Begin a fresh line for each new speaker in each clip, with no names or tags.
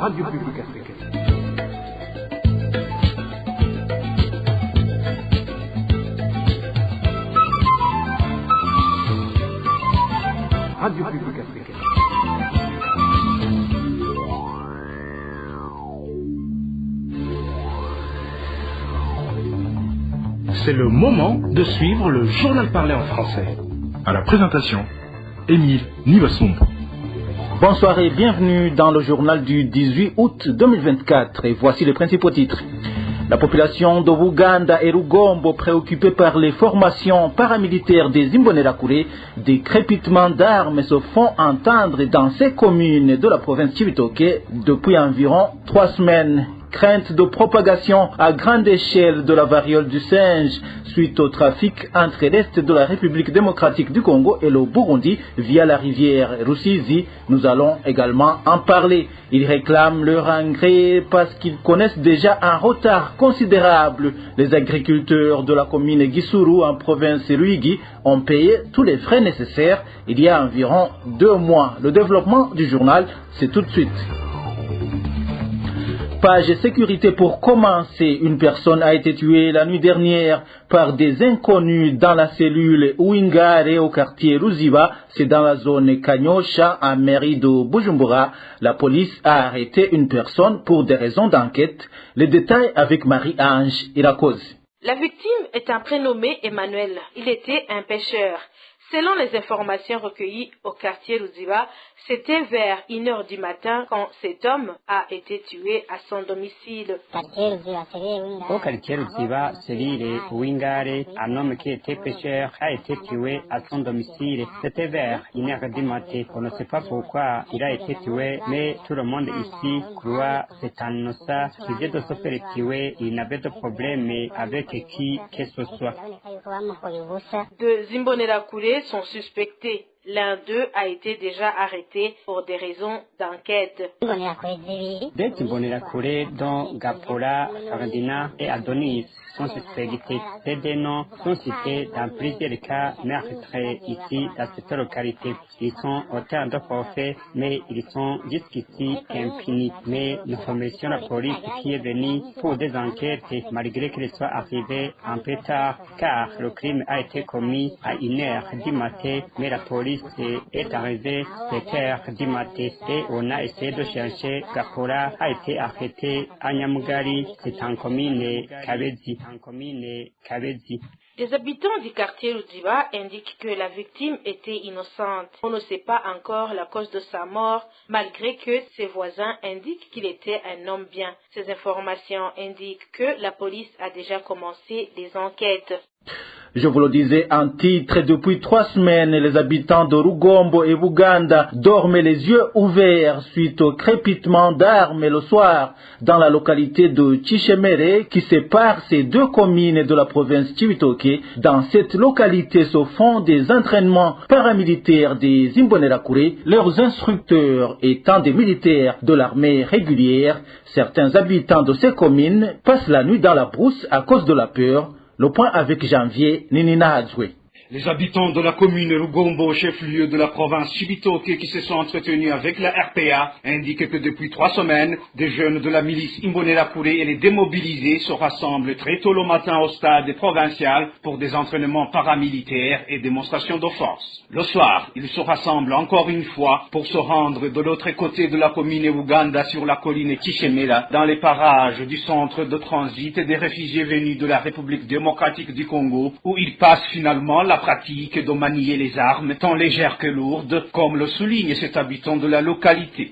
Radio Publique Africaine. Radio Publique Africaine.
C'est le moment de suivre le journal parlé en français.
À la présentation, Émile Nivasumbo.
Bonsoir et bienvenue dans le journal du 18 août 2024. Et voici les principaux titres. La population de Buganda et Rugombo, préoccupée par les formations paramilitaires des Imbonerakure, des crépitements d'armes se font entendre dans ces communes de la province Cibitoke depuis environ 3 semaines. Crainte de propagation à grande échelle de la variole du singe suite au trafic entre l'Est de la République démocratique du Congo et le Burundi via la rivière Rusizi. Nous allons également en parler. Ils réclament leur engrais parce qu'ils connaissent déjà un retard considérable. Les agriculteurs de la commune Gisuru en province Ruigi ont payé tous les frais nécessaires il y a environ 2 mois. Le développement du journal, c'est tout de suite. Page sécurité pour commencer. Une personne a été tuée la nuit dernière par des inconnus dans la cellule Ouingare au quartier Ruziba. C'est dans la zone Kanyosha, en mairie de Bujumbura. La police a arrêté une personne pour des raisons d'enquête. Les détails avec Marie-Ange Irakoze.
La victime est un prénommé Emmanuel. Il était un pêcheur. Selon les informations recueillies au quartier Ruziba, c'était vers 1h du matin quand cet homme a été tué à son domicile.
Au quartier Ruziba, cellule Ouingare, un homme qui était pêcheur a été tué à son domicile. C'était vers 1h du matin. On ne sait pas pourquoi il a été tué, mais tout le monde ici croit que c'est un innocent qui vient de se faire tuer. Il n'avait de problème avec qui que ce soit.
Deux Imbonerakure sont suspectés. L'un d'eux a été déjà arrêté pour des raisons d'enquête.
Des Imbonerakure dont Gapora, Fardina et Adonis sont suspectés. Ces deux noms sont cités dans plusieurs cas meurtriers ici dans cette localité. Ils sont auteurs de forfaits, mais ils sont jusqu'ici impunis. Mais nous remercions la police qui est venue pour des enquêtes malgré qu'ils soient arrivés un peu tard, car le crime a été commis à 1h du matin, mais la police est arrivée 7h du matin et on a essayé de chercher. Gapora a été arrêté à Nyamugari, c'est en commune Kabezi.
Les habitants du quartier Ruziba indiquent que la victime était innocente. On ne sait pas encore la cause de sa mort, malgré que ses voisins indiquent qu'il était un homme bien. Ces informations indiquent que la police a déjà commencé des enquêtes.
Je vous le disais en titre, depuis 3 semaines, les habitants de Rugombo et Buganda dormaient les yeux ouverts suite au crépitement d'armes le soir dans la localité de Chichemere qui sépare ces 2 communes de la province Cibitoke. Dans cette localité se font des entraînements paramilitaires des Imbonerakure, leurs instructeurs étant des militaires de l'armée régulière. Certains habitants de ces communes passent la nuit dans la brousse à cause de la peur. Le point avec Janvier Ninina Adzwe.
Les habitants de la commune Rugombo, chef-lieu de la province Cibitoke, qui se sont entretenus avec la RPA, indiquent que depuis 3 semaines, des jeunes de la milice Imbonerakure et les démobilisés se rassemblent très tôt le matin au stade provincial pour des entraînements paramilitaires et démonstrations de force. Le soir, ils se rassemblent encore une fois pour se rendre de l'autre côté de la commune Uganda sur la colline Chichemela, dans les parages du centre de transit des réfugiés venus de la République démocratique du Congo, où ils passent finalement la pratique de manier les armes, tant légères que lourdes, comme le souligne cet habitant de la localité.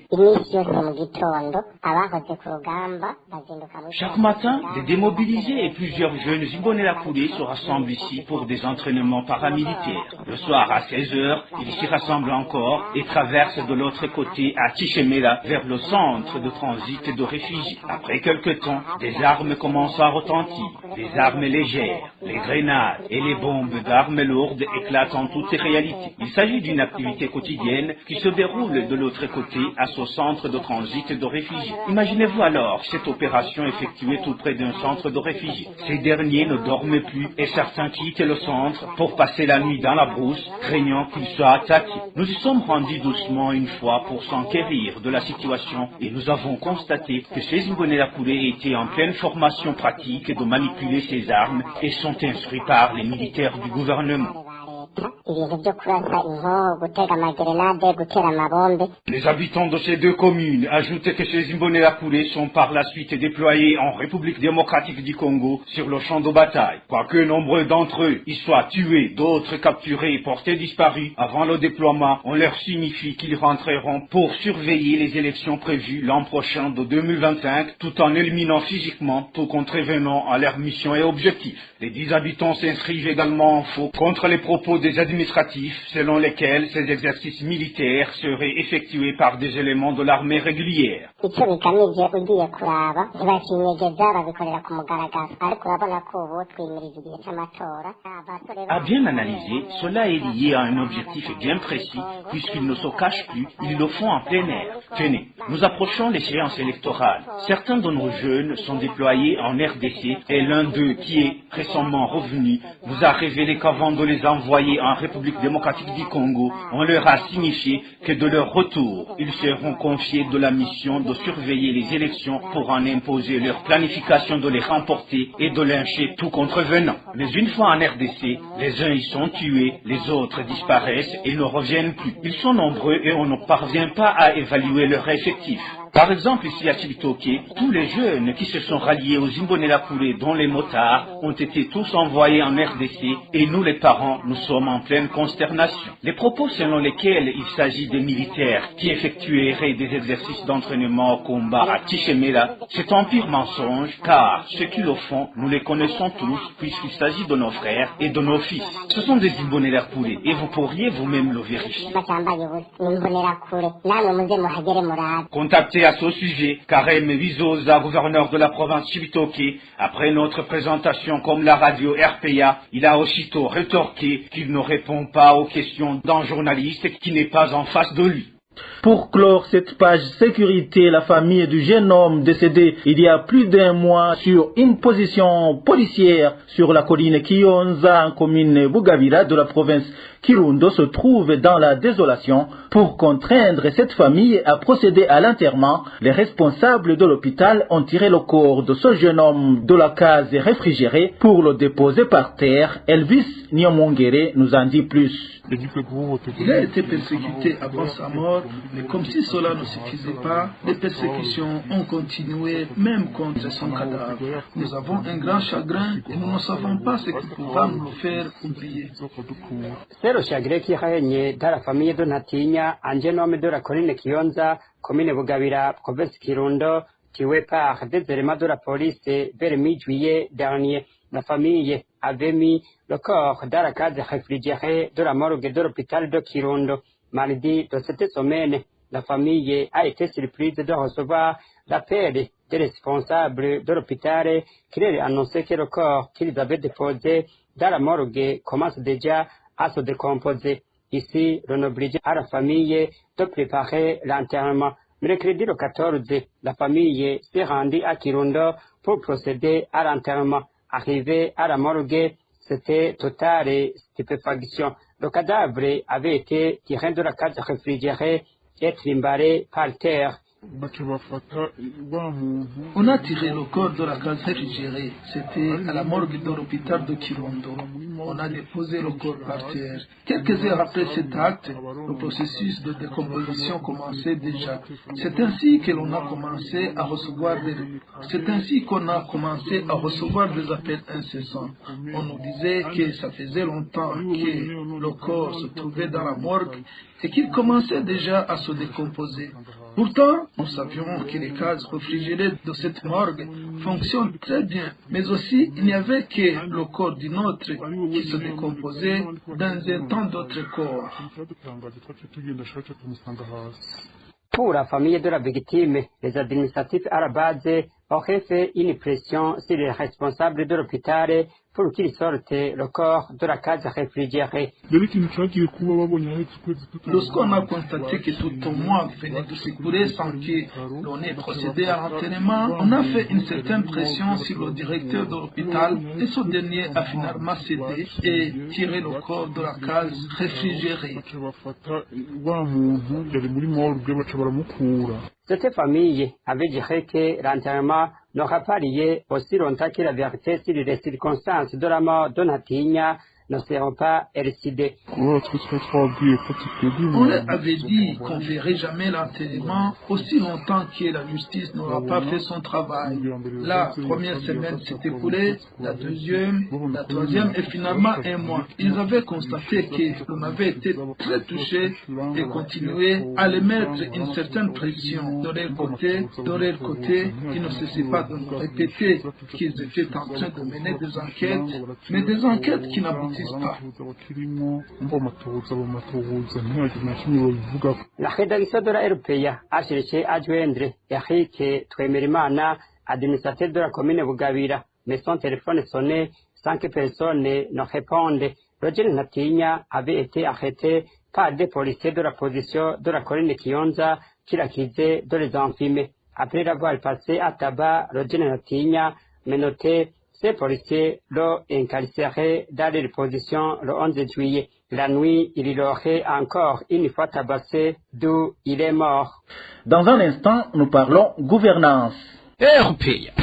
Chaque matin, des démobilisés et plusieurs jeunes Imbonerakure se rassemblent ici pour des entraînements paramilitaires. Le soir à 16h, ils s'y rassemblent encore et traversent de l'autre côté à Chichemela vers le centre de transit de réfugiés. Après quelque temps, des armes commencent à retentir, des armes légères, les grenades et les bombes d'armes lourdes lourde éclate en toutes ses réalités. Il s'agit d'une activité quotidienne qui se déroule de l'autre côté à ce centre de transit de réfugiés. Imaginez-vous alors cette opération effectuée tout près d'un centre de réfugiés. Ces derniers ne dorment plus et certains quittent le centre pour passer la nuit dans la brousse, craignant qu'ils soient attaqués. Nous y sommes rendus doucement une fois pour s'enquérir de la situation et nous avons constaté que ces Imbonerakure étaient en pleine formation pratique de manipuler ces armes et sont instruits par les militaires du gouvernement. Les habitants de ces deux communes ajoutent que ces Imbonerakure sont par la suite déployés en République démocratique du Congo sur le champ de bataille. Quoique nombreux d'entre eux y soient tués, d'autres capturés et portés disparus, avant le déploiement, on leur signifie qu'ils rentreront pour surveiller les élections prévues l'an prochain de 2025, tout en éliminant physiquement tout contrevenant à leur mission et objectifs. Les 10 habitants s'inscrivent également en faux contre les propos des administratifs selon lesquels ces exercices militaires seraient effectués par des éléments de l'armée régulière. À bien analyser, cela est lié à un objectif bien précis, puisqu'ils ne se cachent plus, ils le font en plein air. Tenez, nous approchons l'échéance électorale. Certains de nos jeunes sont déployés en RDC et l'un d'eux, qui est récemment revenu, nous a révélé qu'avant de les envoyer en République démocratique du Congo, on leur a signifié que de leur retour, ils seront confiés de la mission de surveiller les élections pour en imposer leur planification de les remporter et de lyncher tout contrevenant. Mais une fois en RDC, les uns y sont tués, les autres disparaissent et ne reviennent plus. Ils sont nombreux et on ne parvient pas à évaluer leur effectif. Par exemple, ici à Chibitoke, tous les jeunes qui se sont ralliés aux Imbonerakure, dont les motards, ont été tous envoyés en RDC et nous les parents, nous sommes en pleine consternation. Les propos selon lesquels il s'agit des militaires qui effectueraient des exercices d'entraînement au combat à Tichemela, c'est un pur mensonge car ceux qui le font, nous les connaissons tous puisqu'il s'agit de nos frères et de nos fils. Ce sont des Imbonerakure et vous pourriez vous-même le vérifier. Contactez à ce sujet Karem Wizoza, gouverneur de la province Chibitoke. Après notre présentation comme la radio RPA, il a aussitôt rétorqué qu'il ne répond pas aux questions d'un journaliste qui n'est pas en face de lui.
Pour clore cette page sécurité, la famille du jeune homme décédé il y a plus d'un mois sur une position policière sur la colline Kiyonza en commune Bugabira de la province Kirundo se trouve dans la désolation. Pour contraindre cette famille à procéder à l'enterrement, les responsables de l'hôpital ont tiré le corps de ce jeune homme de la case réfrigérée pour le déposer par terre. Elvis Nyamongere nous en dit plus.
Il a été persécuté avant sa mort, mais comme si cela ne suffisait pas, les persécutions ont continué même contre son cadavre. Nous avons un grand chagrin et nous ne savons pas ce qui pourra nous le faire oublier.
C'est le chagrin qui règne dans la famille de Natinya, un jeune homme de la colline Kiyonza, commune Bugabira, province Kirundo, tué par des éléments de la police vers mi-juillet dernier. La famille avait mis le corps dans la case réfrigérée de la morgue de l'hôpital de Kirundo. Mardi de cette semaine, la famille a été surprise de recevoir l'appel des responsables de l'hôpital qui leur annonçait que le corps qu'ils avaient déposé dans la morgue commence déjà à se décomposer. Ici, l'on oblige à la famille de préparer l'enterrement. Mercredi le 14, la famille s'est rendue à Kirundo pour procéder à l'enterrement. Arrivé à la morgue, c'était totale stupéfaction. Le cadavre avait été tiré de la case réfrigérée et trimballé par terre.
On a tiré le corps de la case réfrigérée. C'était à la morgue de l'hôpital de Kirundo. On a déposé le corps par terre. Quelques heures après cet acte, le processus de décomposition commençait déjà. C'est ainsi que l'on a commencé à recevoir des appels incessants. On nous disait que ça faisait longtemps que le corps se trouvait dans la morgue et qu'il commençait déjà à se décomposer. Pourtant, nous savions que les cases réfrigérées de cette morgue fonctionnent très bien, mais aussi il n'y avait que le corps d'une autre qui se décomposait dans un tant d'autres corps.
Pour la famille de la victime, les administratifs à la base auraient fait une pression sur les responsables de l'hôpital pour qu'ils sortent le corps de la case réfrigérée.
Lorsqu'on a constaté que tout un mois venait de s'écouler sans que l'on ait procédé à l'enterrement, on a fait une certaine pression sur le directeur de l'hôpital et ce dernier a finalement cédé et tiré le corps de la case réfrigérée.
Cette famille avait dit que l'enterrement n'aura pas lieu aussi longtemps que la vérité sur les circonstances de la mort de Natinya ne seront pas élucidées.
On leur avait dit qu'on ne ferait jamais l'enterrement aussi longtemps que la justice n'aura pas fait son travail. La première semaine s'est écoulée, la deuxième, la troisième et finalement un mois. Ils avaient constaté que l'on avait été très touchés et continuaient à les mettre une certaine pression. De leur côté, ils ne cessaient pas de nous répéter qu'ils étaient en train de mener des enquêtes, mais des enquêtes qui n'aboutissent pas.
La rédaction de la RPA a cherché à joindre Eric Twemerimana, administrateur de la commune Bugabira, mais son téléphone sonnait sans que personne ne réponde. Roger Natinya avait été arrêté par des policiers de la position de la colline Kionza qui l'accusait de les enfumer. Après l'avoir passé à tabac, Roger Natinya menottait. Ces policiers l'ont incarcéré dans les positions le 11 juillet. La nuit, il l'aurait encore une fois tabassé, d'où il est mort.
Dans un instant, nous parlons gouvernance.
RPA.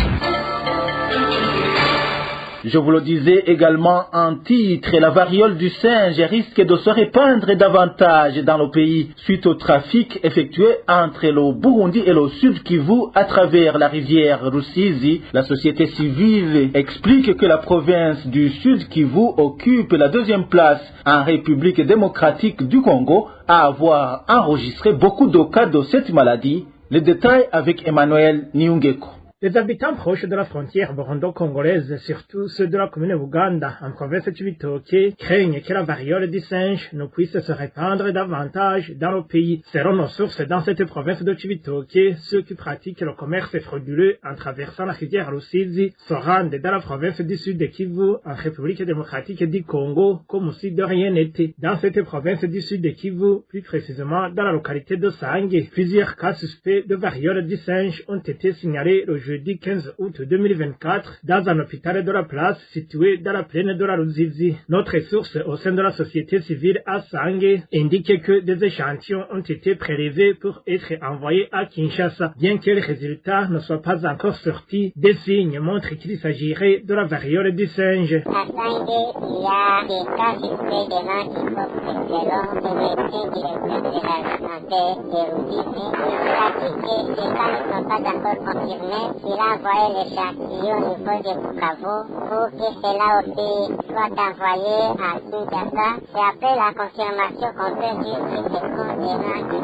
Je vous le disais également en titre, la variole du singe risque de se répandre davantage dans le pays suite au trafic effectué entre le Burundi et le Sud Kivu à travers la rivière Rusizi. La société civile explique que la province du Sud Kivu occupe la deuxième place en République démocratique du Congo à avoir enregistré beaucoup de cas de cette maladie. Les détails avec Emmanuel Niungeko.
Les habitants proches de la frontière burundo-congolaise, surtout ceux de la commune Buganda, en province de Chibitoke, craignent que la variole du singe ne puisse se répandre davantage dans le pays. Selon nos sources dans cette province de Chibitoke, ceux qui pratiquent le commerce frauduleux en traversant la rivière Rusizi se rendent dans la province du Sud de Kivu, en République démocratique du Congo, comme si de rien n'était. Dans cette province du Sud de Kivu, plus précisément dans la localité de Sange, plusieurs cas suspects de variole du singe ont été signalés le jeudi 15 août 2024 dans un hôpital de la place situé dans la plaine de la Ruzizi. Notre source au sein de la société civile à Sange indique que des échantillons ont été prélevés pour être envoyés à Kinshasa. Bien que les résultats ne soient pas encore sortis, des signes montrent qu'il s'agirait de la variole du singe.
À Sange, il y a des cas suspects de monkeypox selon le médecin directeur de la santé de Ruzizi. Il pratique que ces cas ne sont pas encore confirmés. Il a envoyé l'échantillon au niveau de Bukavu pour que cela aussi soit envoyé à Kinshasa. Et après la confirmation qu'on peut dire que ce sont des gens qui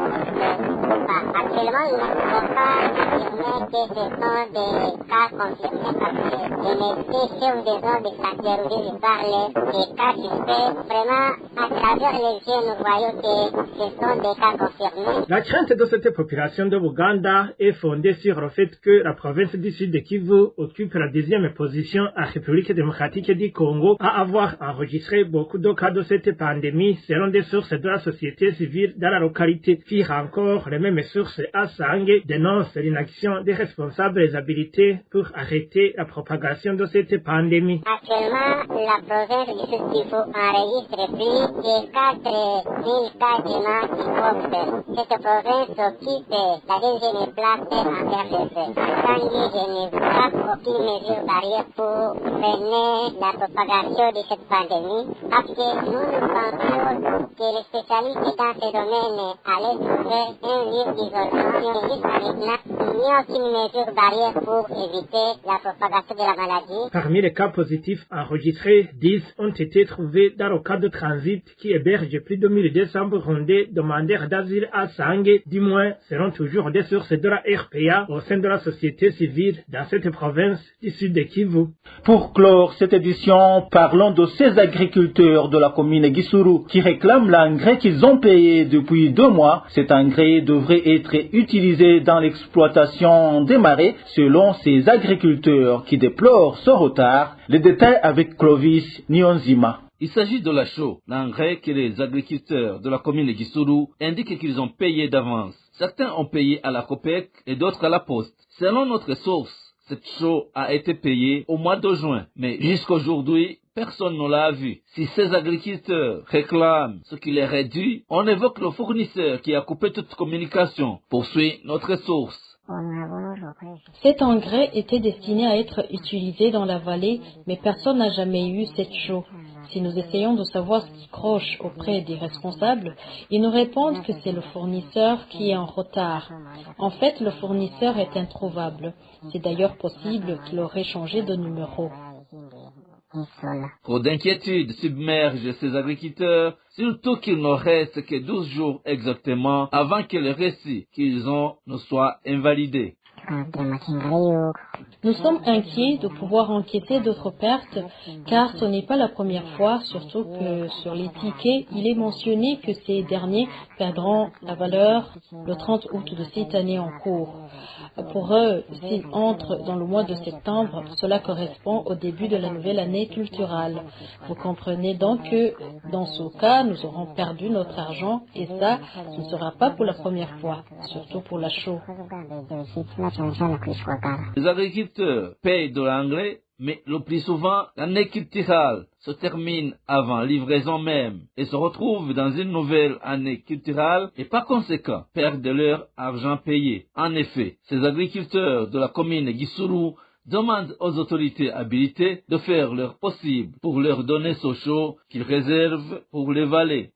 actuellement, il ne faut pas affirmer que ce sont des cas confirmés parce que les médecins chez des gens de santé ils parlent des cas suspects. Vraiment, à travers les yeux, nous voyons que ce sont des cas confirmés.
La crainte de cette population de Buganda est fondée sur le fait que la province du Sud de Kivu occupe la deuxième position en République démocratique du Congo à avoir enregistré beaucoup de cas de cette pandémie selon des sources de la société civile dans la localité. Pire encore, les mêmes sources à Sange dénoncent l'inaction des responsables habilités pour arrêter la propagation de cette pandémie.
Actuellement, la province du Sud Kivu enregistre plus de 4000 cas de monkeypox. Cette province occupe la deuxième place en RDC. Je ne vois aucune mesure barrière pour freiner la propagation de cette pandémie parce que nous pensons que les spécialistes dans ce domaine allaient trouver un lieu d'isolation. Jusqu'à maintenant, il n'y a aucune mesure barrière pour éviter la propagation de la maladie.
Parmi les cas positifs enregistrés, 10 ont été trouvés dans le cas de transit qui héberge plus de 1200 Burundais demandeurs d'asile à Sange, du moins selon toujours des sources de la RPA au sein de la société civile dans cette province du Sud de Kivu.
Pour clore cette édition, parlons de ces agriculteurs de la commune Gisuru qui réclament l'engrais qu'ils ont payé depuis 2 mois. Cet engrais devrait être utilisé dans l'exploitation plantations démarrées selon ces agriculteurs qui déplorent ce retard. Les détails avec Clovis Nyonzima.
Il s'agit de la chaux, l'engrais que les agriculteurs de la commune de Gisuru indiquent qu'ils ont payé d'avance. Certains ont payé à la COPEC et d'autres à la Poste. Selon notre source, cette chaux a été payée au mois de juin, mais jusqu'aujourd'hui, personne ne l'a vu. Si ces agriculteurs réclament ce qui leur est dû, on évoque le fournisseur qui a coupé toute communication, poursuit notre source.
Cet engrais était destiné à être utilisé dans la vallée, mais personne n'a jamais eu cette chaux. Si nous essayons de savoir ce qui croche auprès des responsables, ils nous répondent que c'est le fournisseur qui est en retard. En fait, le fournisseur est introuvable. C'est d'ailleurs possible qu'il aurait changé de numéro.
Trop d'inquiétude submerge ces agriculteurs, surtout qu'il ne reste que 12 jours exactement avant que le récit qu'ils ont ne soit invalidé.
Nous sommes inquiets de pouvoir enquêter d'autres pertes, car ce n'est pas la première fois, surtout que sur les tickets, il est mentionné que ces derniers perdront la valeur le 30 août de cette année en cours. Pour eux, s'ils entrent dans le mois de septembre, cela correspond au début de la nouvelle année culturelle. Vous comprenez donc que dans ce cas, nous aurons perdu notre argent et ça, ce ne sera pas pour la première fois, surtout pour la chaux.
Les agriculteurs payent de l'engrais, mais le plus souvent, l'année culturelle se termine avant livraison même et se retrouvent dans une nouvelle année culturelle et par conséquent perdent leur argent payé. En effet, ces agriculteurs de la commune de Gisuru demandent aux autorités habilitées de faire leur possible pour leur donner ce chaux qu'ils réservent pour les vallées.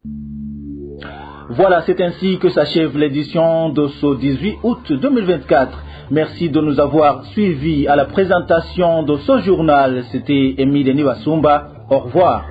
Voilà, c'est ainsi que s'achève l'édition de ce 18 août 2024. Merci de nous avoir suivis à la présentation de ce journal. C'était Émile Niwasumba. Au revoir.